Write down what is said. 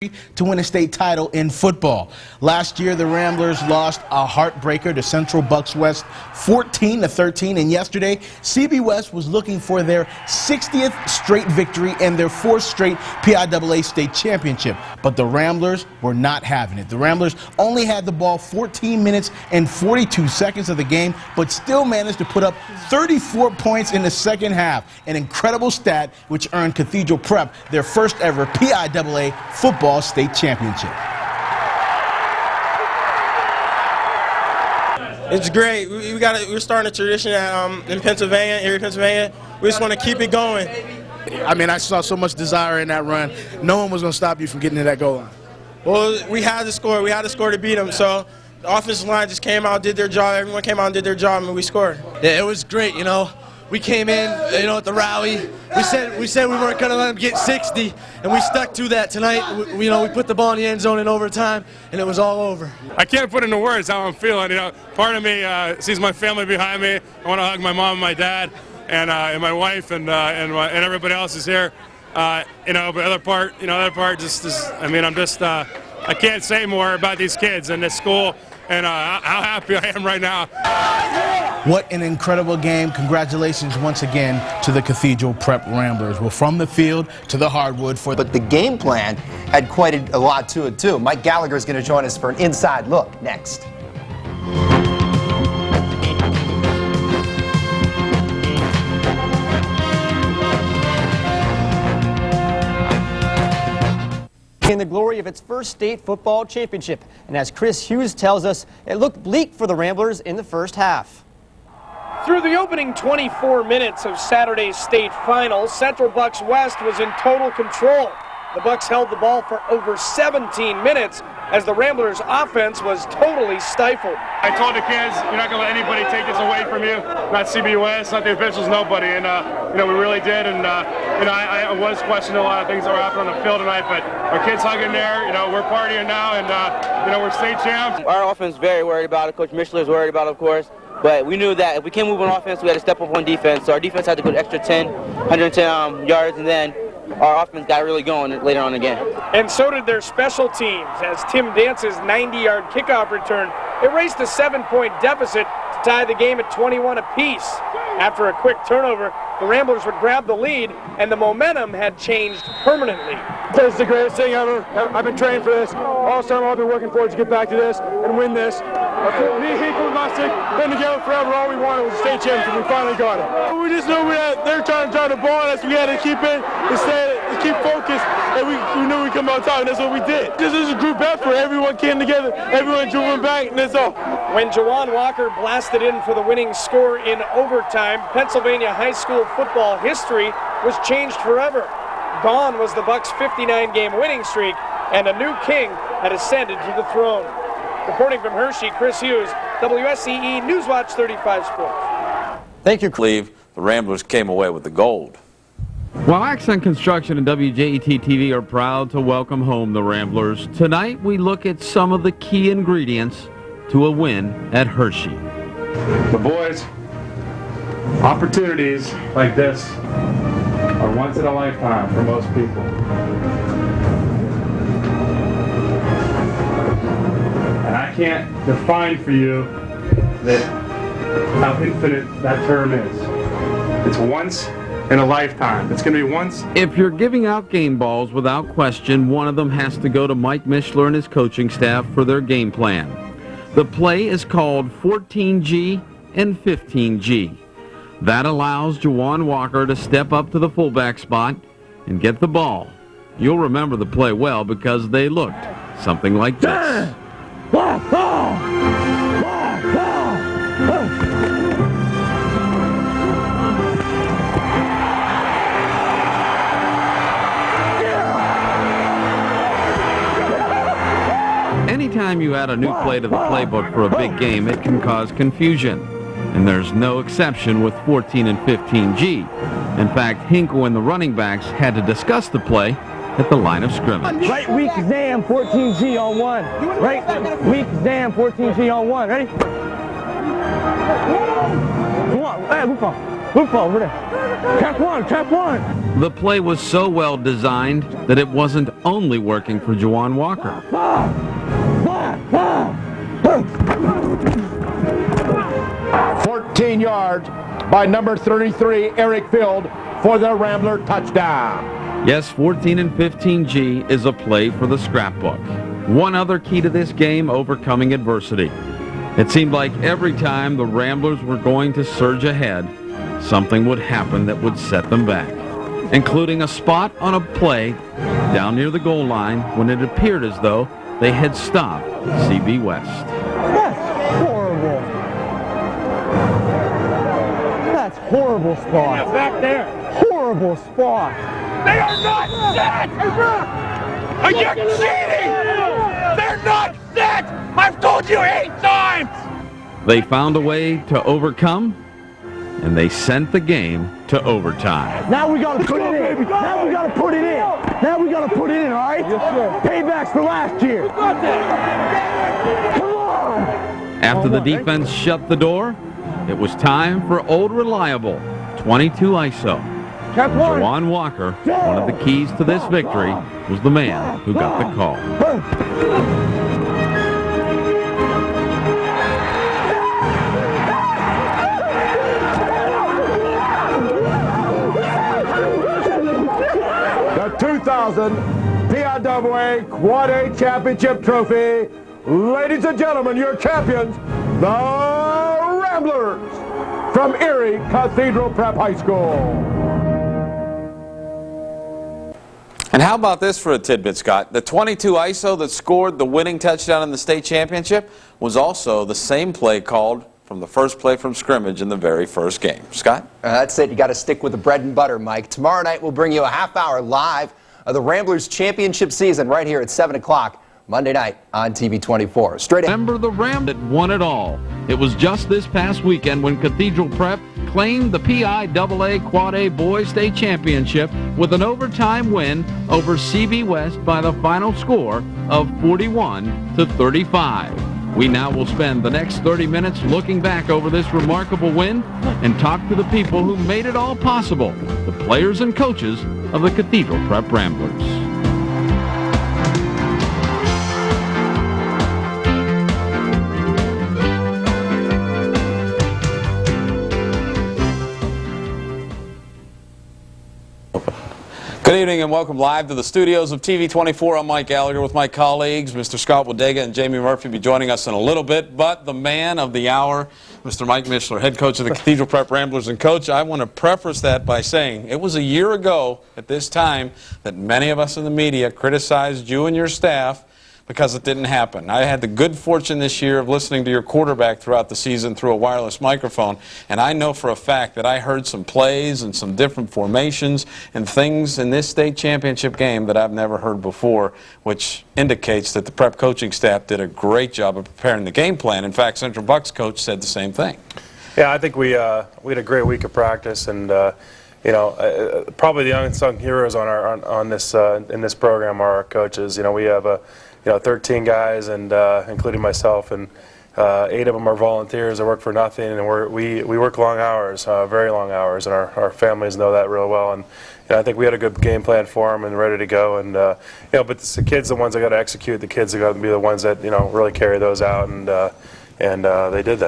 to win a state title in football. Last year, the Ramblers lost a heartbreaker to Central Bucks West 14-13, and yesterday, CB West was looking for their 60th straight victory and their 4th straight PIAA state championship, but the Ramblers were not having it. The Ramblers only had the ball 14 minutes and 42 seconds of the game, but still managed to put up 34 points in the second half, an incredible stat which earned Cathedral Prep their first ever PIAA football state championship. It's great. We're starting a tradition in Pennsylvania, Erie, Pennsylvania. We just want to keep it going. I mean, I saw so much desire in that run. No one was going to stop you from getting to that goal line. Well, we had to score. We had to score to beat them. So the offensive line just came out, did their job. Everyone came out and did their job, and we scored. Yeah, it was great. You know, we came in, at the rally. We said we weren't going to let them get 60, and we stuck to that tonight. We put the ball in the end zone in overtime, and it was all over. I can't put into words how I'm feeling. Part of me sees my family behind me. I want to hug my mom and my dad, and my wife, and everybody else is here. But the other part, just is. I mean, I can't say more about these kids and this school, and how happy I am right now. What an incredible game. Congratulations once again to the Cathedral Prep Ramblers. Well, from the field to the hardwood for But the game plan had quite a lot to it, too. Mike Gallagher is going to join us for an inside look next. In the glory of its first state football championship. And as Chris Hughes tells us, it looked bleak for the Ramblers in the first half. Through the opening 24 minutes of Saturday's state final, Central Bucks West was in total control. The Bucks held the ball for over 17 minutes as the Ramblers' offense was totally stifled. I told the kids, you're not going to let anybody take this away from you. Not CB West, not the officials, nobody. And, we really did. And, I was questioning a lot of things that were happening on the field tonight, but our kids hung in there. We're partying now, and, we're state champs. Our offense is very worried about it. Coach Mishler's worried about it, of course. But we knew that if we can't move on offense, we had to step up on defense. So our defense had to go extra 110 yards, and then our offense got really going later on again. And so did their special teams, as Tim Dance's 90-yard kickoff return erased a 7-point deficit to tie the game at 21 apiece. After a quick turnover, the Ramblers would grab the lead, and the momentum had changed permanently. This is the greatest thing ever. I've been training for this. All summer I've been working forward to get back to this and win this. Me, Hinkle, and Lustig, been together forever. All we wanted was a state championship. We finally got it. We just knew they're trying to drive the ball on us. We had to keep it, to keep focused, and we knew we'd come out top, and that's what we did. This is a group effort. Everyone came together. Everyone drew back, and that's all. When Jawan Walker blasted in for the winning score in overtime, Pennsylvania high school football history was changed forever. Gone was the Bucks' 59-game winning streak, and a new king had ascended to the throne. Reporting from Hershey, Chris Hughes, WSCE Newswatch 35 Sports. Thank you. I believe the Ramblers came away with the gold. While Accent Construction and WJET-TV are proud to welcome home the Ramblers, tonight we look at some of the key ingredients to a win at Hershey. But boys, opportunities like this are once in a lifetime for most people. And I can't define for you how infinite that term is. It's once in a lifetime. It's going to be once. If you're giving out game balls, without question, one of them has to go to Mike Mishler and his coaching staff for their game plan. The play is called 14G and 15G. That allows Jawan Walker to step up to the fullback spot and get the ball. You'll remember the play well because they looked something like this. Anytime you add a new play to the playbook for a big game, it can cause confusion. And there's no exception with 14 and 15G. In fact, Hinkle and the running backs had to discuss the play at the line of scrimmage. Right weak Zam, 14G on one. Right weak Zam, 14G on one. Ready? Come on, hey, loop ball over there. Trap one, trap one. The play was so well designed that it wasn't only working for Juwan Walker. 14 yards by number 33, Eric Field, for the Rambler touchdown. Yes, 14 and 15G is a play for the scrapbook. One other key to this game, overcoming adversity. It seemed like every time the Ramblers were going to surge ahead, something would happen that would set them back, including a spot on a play down near the goal line when it appeared as though they had stopped CB West. That's horrible. That's horrible spot. Back there. Horrible spot. They are not set! Are you cheating? They're not set! I've told you 8 times! They found a way to overcome, and they sent the game to overtime. Now we got to put it in. Now we got to put it in. Now we got to put it in, all right? Yes, sir. Paybacks for last year. Come on. After the defense shut the door, it was time for old reliable 22 ISO. Juwan Walker, one of the keys to this victory, was the man who got the call. The 2000 PIAA Quad A Championship Trophy. Ladies and gentlemen, your champions, the Ramblers from Erie Cathedral Prep High School. And how about this for a tidbit, Scott? The 22 ISO that scored the winning touchdown in the state championship was also the same play called from the first play from scrimmage in the very first game. Scott? That's it. You got to stick with the bread and butter, Mike. Tomorrow night we'll bring you a half-hour live of the Ramblers championship season right here at 7 o'clock Monday night on TV 24. Straight ahead. Remember the Ramblers that won it all. It was just this past weekend when Cathedral Prep claimed the PIAA Quad A Boys State Championship with an overtime win over CB West by the final score of 41-35. We now will spend the next 30 minutes looking back over this remarkable win and talk to the people who made it all possible, the players and coaches of the Cathedral Prep Ramblers. Good evening and welcome live to the studios of TV 24. I'm Mike Gallagher with my colleagues. Mr. Scott Bodega and Jamie Murphy will be joining us in a little bit. But the man of the hour, Mr. Mike Mishler, head coach of the Cathedral Prep Ramblers. And Coach, I want to preface that by saying it was a year ago at this time that many of us in the media criticized you and your staff because it didn't happen. I had the good fortune this year of listening to your quarterback throughout the season through a wireless microphone, and I know for a fact that I heard some plays and some different formations and things in this state championship game that I've never heard before, which indicates that the prep coaching staff did a great job of preparing the game plan. In fact, Central Bucks coach said the same thing. Yeah, I think we had a great week of practice, and you know, probably the unsung heroes on this in this program are our coaches. You know, we have 13 guys, and including myself, and 8 of them are volunteers that work for nothing, and we work long hours, very long hours, and our families know that real well. And I think we had a good game plan for them and ready to go. And but it's the kids, the ones that got to execute. The kids are got to be the ones that really carry those out, and they did that.